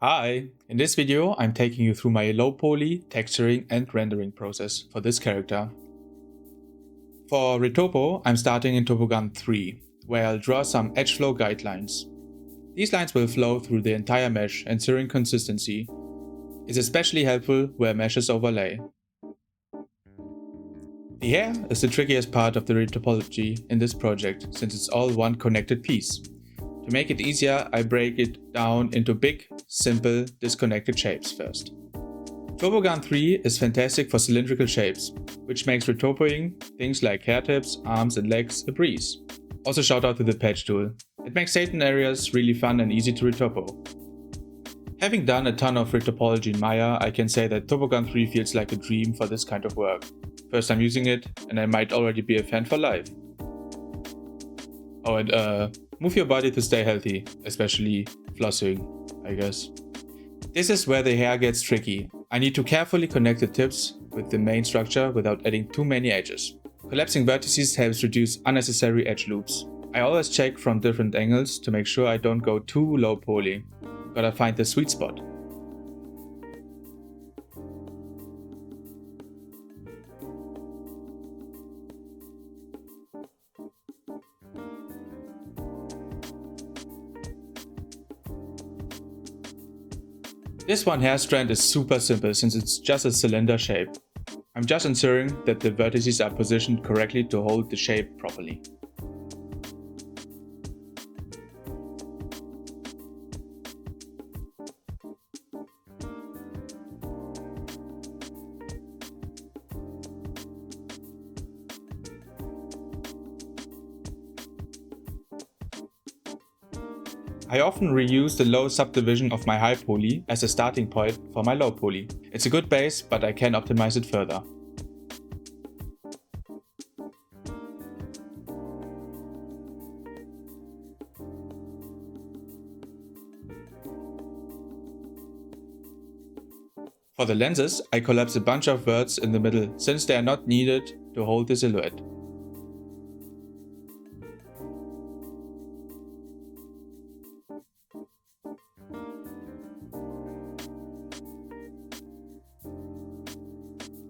Hi! In this video I'm taking you through my Lowpoly texturing and rendering process for this character. For retopo, I'm starting in Topogun 3, where I'll draw some edge flow guidelines. These lines will flow through the entire mesh, ensuring consistency. It's especially helpful where meshes overlay. The hair is the trickiest part of the retopology in this project, since it's all one connected piece. To make it easier, I break it down into big, simple, disconnected shapes first. Topogun 3 is fantastic for cylindrical shapes, which makes retopoing things like hair tips, arms and legs a breeze. Also shout out to the patch tool. It makes certain areas really fun and easy to retopo. Having done a ton of retopology in Maya, I can say that Topogun 3 feels like a dream for this kind of work. First time using it, and I might already be a fan for life. Oh, and move your body to stay healthy, especially flossing, I guess. This is where the hair gets tricky. I need to carefully connect the tips with the main structure without adding too many edges. Collapsing vertices helps reduce unnecessary edge loops. I always check from different angles to make sure I don't go too low poly. Gotta find the sweet spot. This one hair strand is super simple since it's just a cylinder shape. I'm just ensuring that the vertices are positioned correctly to hold the shape properly. I often reuse the low subdivision of my Highpoly as a starting point for my Lowpoly. It's a good base, but I can optimize it further. For the lenses, I collapse a bunch of verts in the middle since they are not needed to hold the silhouette.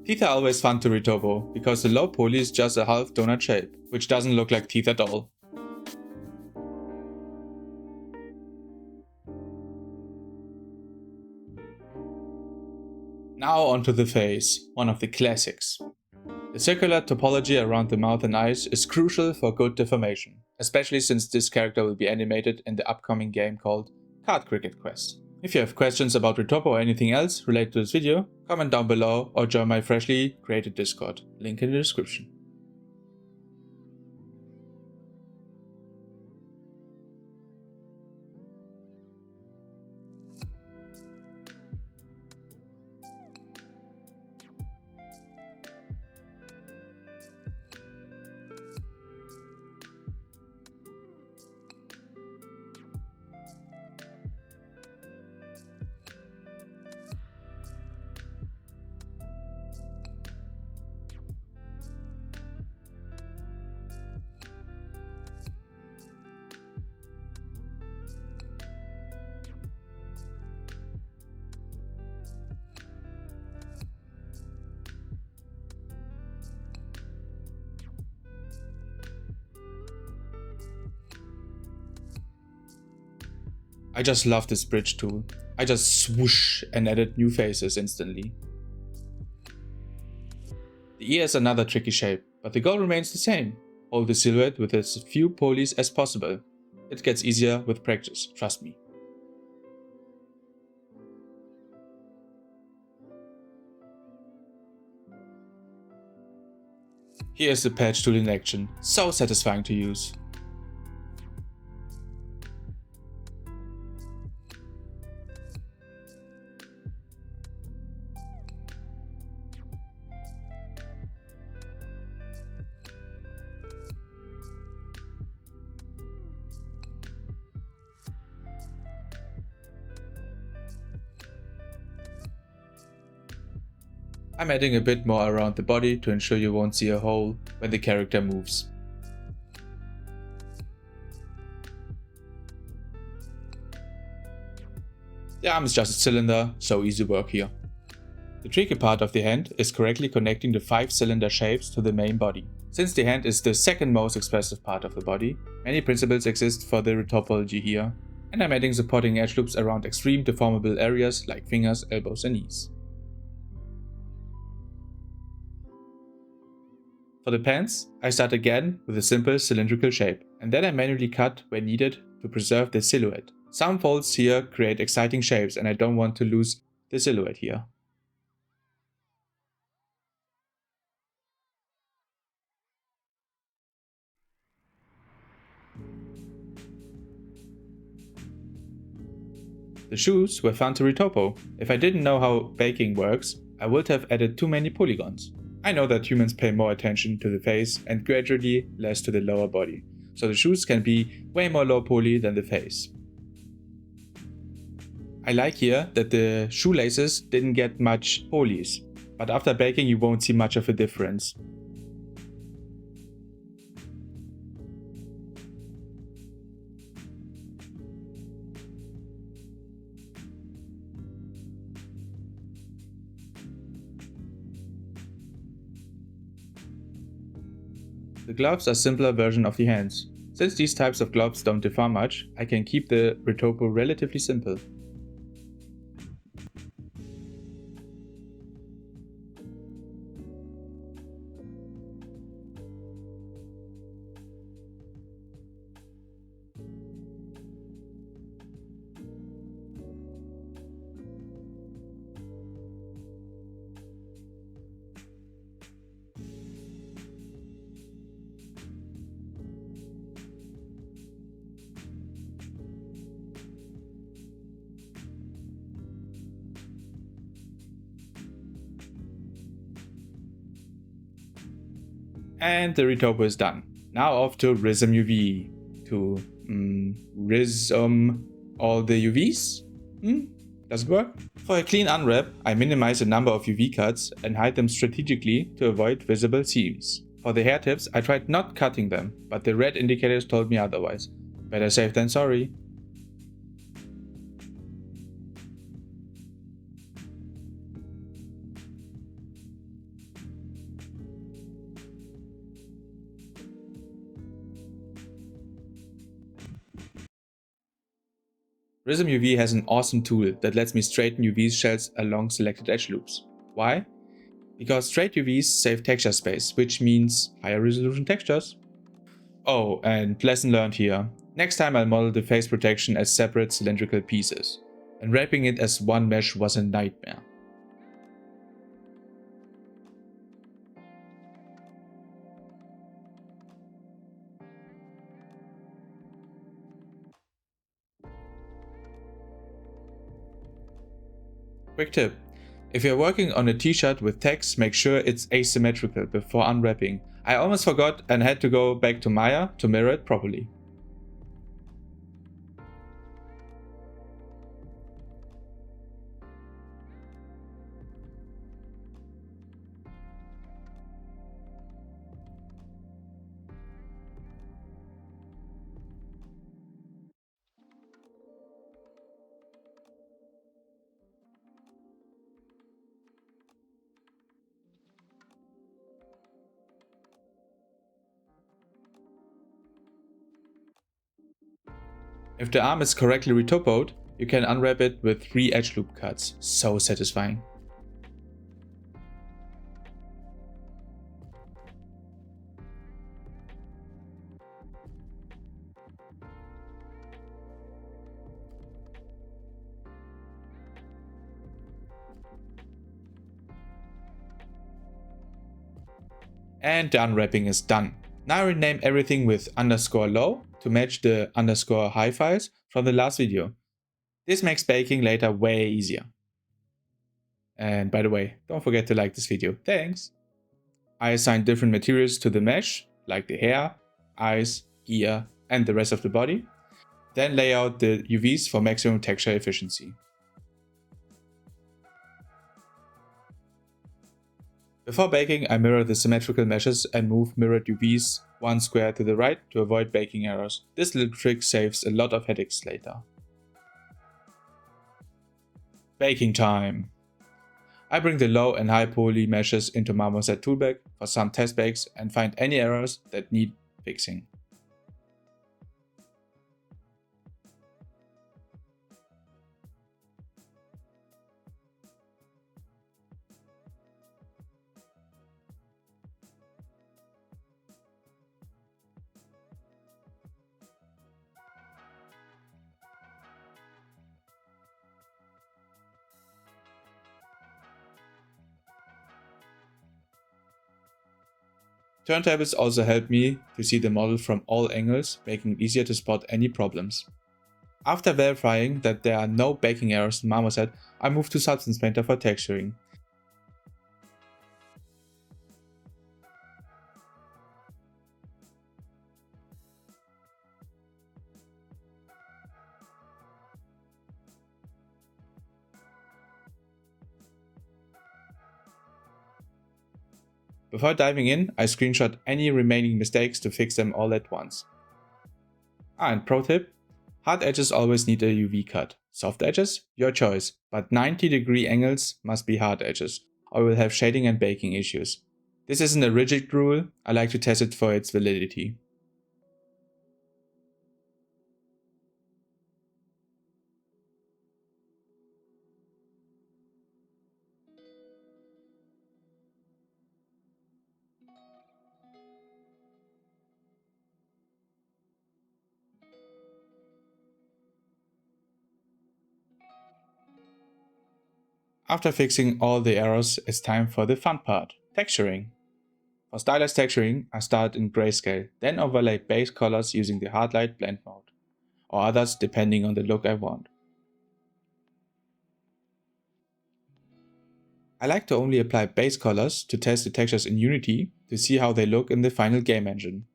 Teeth are always fun to retopo, because the low poly is just a half donut shape, which doesn't look like teeth at all. Now onto the face, one of the classics. The circular topology around the mouth and eyes is crucial for good deformation, especially since this character will be animated in the upcoming game called Card Cricket Quest. If you have questions about retopo or anything else related to this video, comment down below or join my freshly created Discord, link in the description. I just love this bridge tool. I just swoosh and added new faces instantly. The ear is another tricky shape, but the goal remains the same. Hold the silhouette with as few polys as possible. It gets easier with practice, trust me. Here is the patch tool in action, so satisfying to use. I'm adding a bit more around the body to ensure you won't see a hole when the character moves. The The arm is just a cylinder, so easy work here. The tricky part of the hand is correctly connecting the 5 cylinder shapes to the main body. Since the hand is the second most expressive part of the body, many principles exist for the retopology here, and I'm adding supporting edge loops around extreme deformable areas like fingers, elbows and knees. For the pants, I start again with a simple cylindrical shape, and then I manually cut where needed to preserve the silhouette. Some folds here create exciting shapes and I don't want to lose the silhouette here. The shoes were fun to retopo. If I didn't know how baking works, I would have added too many polygons. I know that humans pay more attention to the face and gradually less to the lower body, so the shoes can be way more low poly than the face. I like here that the shoelaces didn't get much polys, but after baking you won't see much of a difference. The gloves are a simpler version of the hands. Since these types of gloves don't differ much, I can keep the retopo relatively simple. And the retopo is done. Now off to Rism UV. To Rism all the UVs? Does it work? For a clean unwrap, I minimize the number of UV cuts and hide them strategically to avoid visible seams. For the hair tips, I tried not cutting them, but the red indicators told me otherwise. Better safe than sorry. Rism UV has an awesome tool that lets me straighten UV shells along selected edge loops. Why? Because straight UVs save texture space, which means higher resolution textures. Oh, and lesson learned here. Next time I'll model the face protection as separate cylindrical pieces. And wrapping it as one mesh was a nightmare. Quick tip. If you're working on a t-shirt with text, make sure it's asymmetrical before unwrapping. I almost forgot and had to go back to Maya to mirror it properly. If the arm is correctly retopoed, you can unwrap it with 3 edge loop cuts. So satisfying. And the unwrapping is done. Now I rename everything with _low to match the _high files from the last video. This makes baking later way easier. And by the way, don't forget to like this video. Thanks! I assigned different materials to the mesh, like the hair, eyes, gear, and the rest of the body. Then lay out the UVs for maximum texture efficiency. Before baking, I mirror the symmetrical meshes and move mirrored UVs 1 square to the right to avoid baking errors. This little trick saves a lot of headaches later. Baking time! I bring the low and high poly meshes into Marmoset toolbag for some test bakes and find any errors that need fixing. Turntables also help me to see the model from all angles, making it easier to spot any problems. After verifying that there are no baking errors in Marmoset, I move to Substance Painter for texturing. Before diving in, I screenshot any remaining mistakes to fix them all at once. And pro tip, hard edges always need a UV cut. Soft edges? Your choice, but 90-degree angles must be hard edges, or we'll have shading and baking issues. This isn't a rigid rule, I like to test it for its validity. After fixing all the errors, it's time for the fun part, texturing. For stylized texturing, I start in grayscale, then overlay base colors using the hard light blend mode, or others depending on the look I want. I like to only apply base colors to test the textures in Unity to see how they look in the final game engine.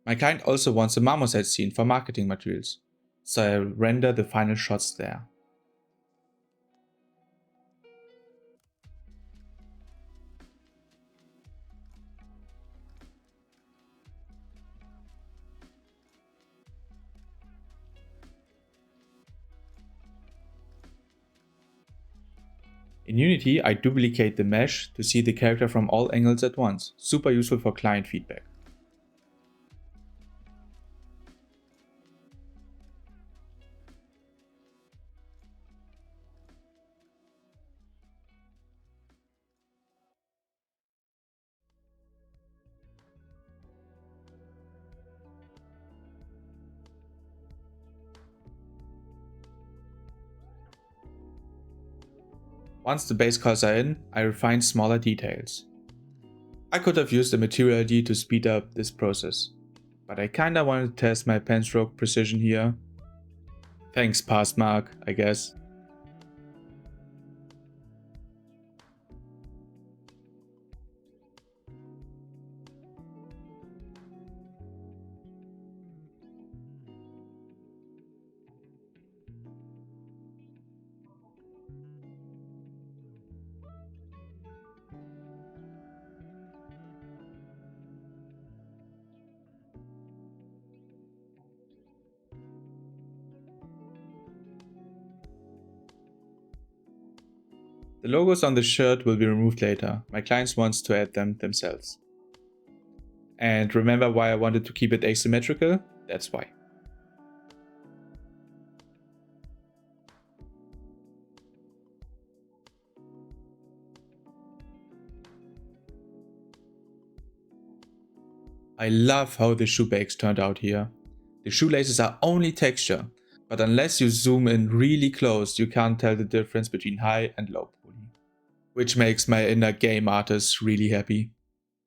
My client also wants a marmoset scene for marketing materials, so I render the final shots there. In Unity, I duplicate the mesh to see the character from all angles at once, super useful for client feedback. Once the base colors are in, I refine smaller details. I could have used a material ID to speed up this process, but I kinda wanted to test my pen stroke precision here. Thanks past mark, I guess. The logos on the shirt will be removed later, my clients wants to add them themselves. And remember why I wanted to keep it asymmetrical? That's why. I love how the shoe bakes turned out here. The shoelaces are only texture, but unless you zoom in really close, you can't tell the difference between high and low poly. Which makes my inner game artist really happy.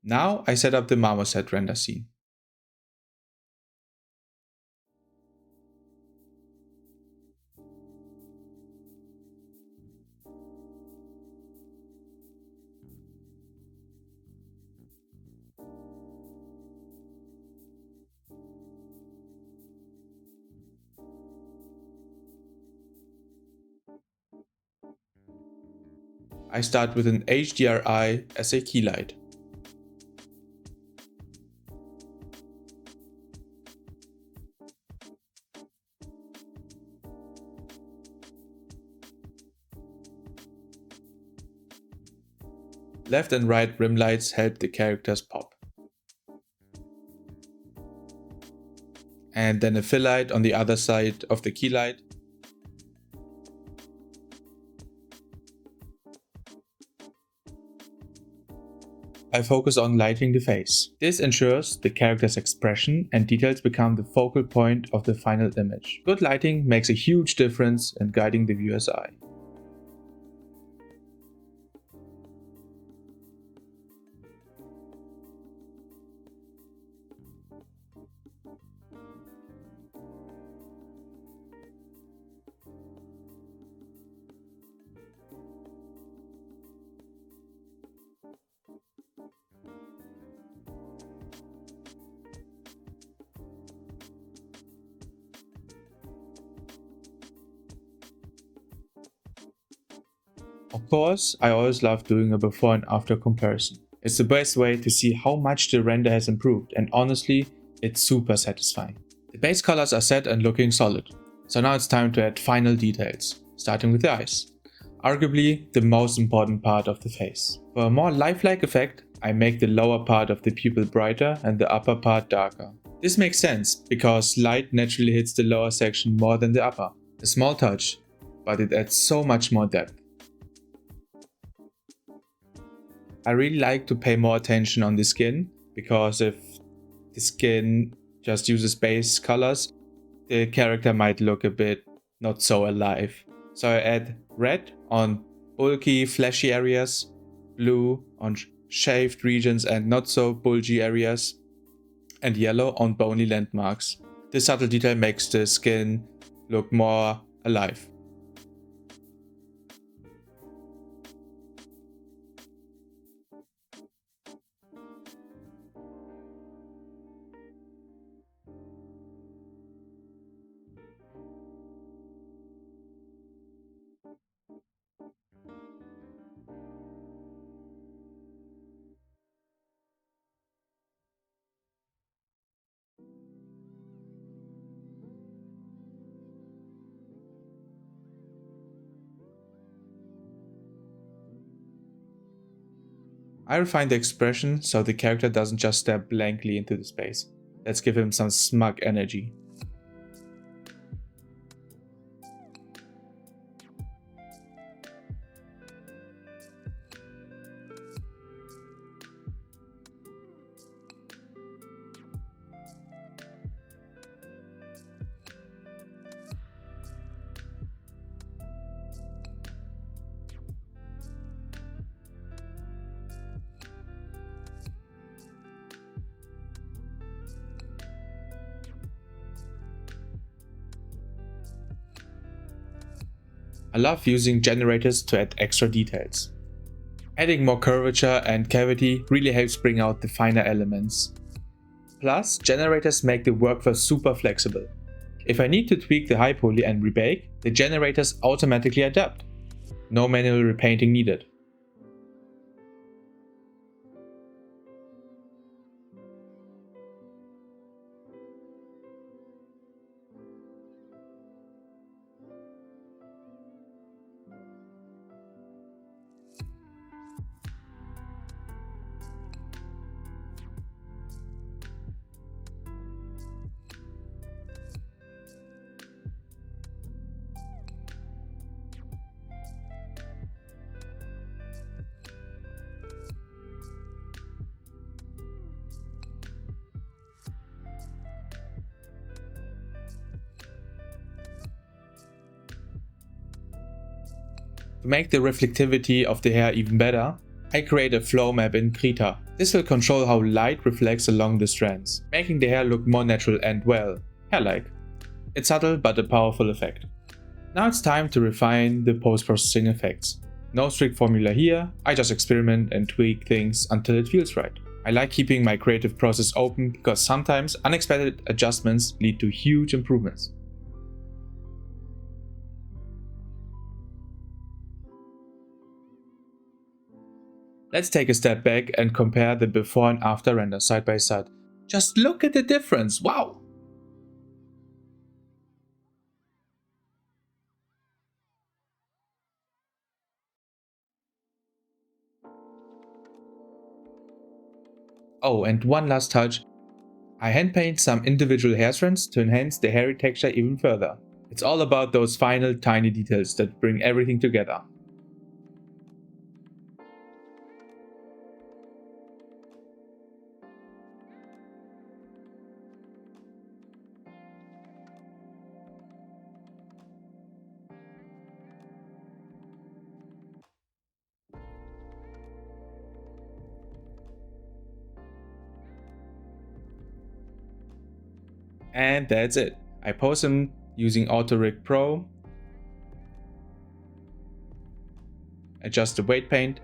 Now I set up the marmoset render scene. I start with an HDRI as a key light. Left and right rim lights help the characters pop. And then a fill light on the other side of the key light. I focus on lighting the face. This ensures the character's expression and details become the focal point of the final image. Good lighting makes a huge difference in guiding the viewer's eye. Of course, I always love doing a before and after comparison. It's the best way to see how much the render has improved, and honestly, it's super satisfying. The base colors are set and looking solid, so now it's time to add final details, starting with the eyes. Arguably the most important part of the face. For a more lifelike effect, I make the lower part of the pupil brighter and the upper part darker. This makes sense, because light naturally hits the lower section more than the upper. A small touch, but it adds so much more depth. I really like to pay more attention on the skin, because if the skin just uses base colors, the character might look a bit not so alive. So I add red on bulky, fleshy areas, blue on shaved regions and not so bulgy areas, and yellow on bony landmarks. This subtle detail makes the skin look more alive. I refine the expression so the character doesn't just stare blankly into the space. Let's give him some smug energy. I love using generators to add extra details. Adding more curvature and cavity really helps bring out the finer elements. Plus, generators make the workflow super flexible. If I need to tweak the Highpoly and rebake, the generators automatically adapt. No manual repainting needed. To make the reflectivity of the hair even better, I create a flow map in Krita. This will control how light reflects along the strands, making the hair look more natural and, well, hair-like. It's subtle but a powerful effect. Now it's time to refine the post-processing effects. No strict formula here, I just experiment and tweak things until it feels right. I like keeping my creative process open because sometimes unexpected adjustments lead to huge improvements. Let's take a step back and compare the before and after render side by side. Just look at the difference, wow! Oh, and one last touch. I hand paint some individual hair strands to enhance the hairy texture even further. It's all about those final tiny details that bring everything together. And that's it. I pose them using Auto Rig Pro, adjust the weight paint,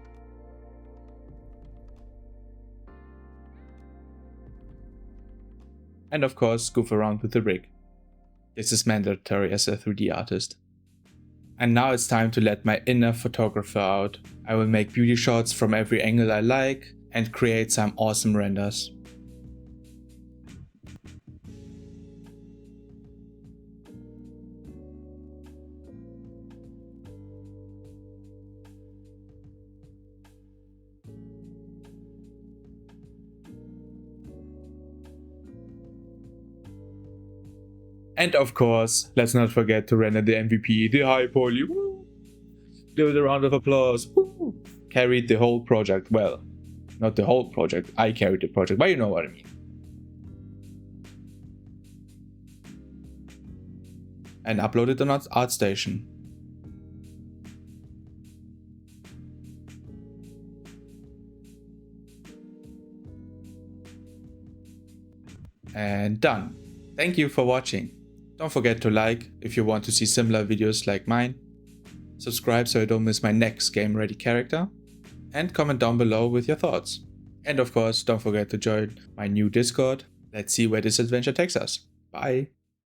and of course goof around with the rig. This is mandatory as a 3D artist. And now it's time to let my inner photographer out. I will make beauty shots from every angle I like and create some awesome renders. And of course, let's not forget to render the MVP, the Highpoly. Woo! Give it a round of applause. Woo! Carried the whole project. Well, not the whole project. I carried the project, but you know what I mean. And upload it on ArtStation. And done. Thank you for watching. Don't forget to like if you want to see similar videos like mine. Subscribe so you don't miss my next game ready character. And comment down below with your thoughts. And of course, don't forget to join my new Discord. Let's see where this adventure takes us. Bye!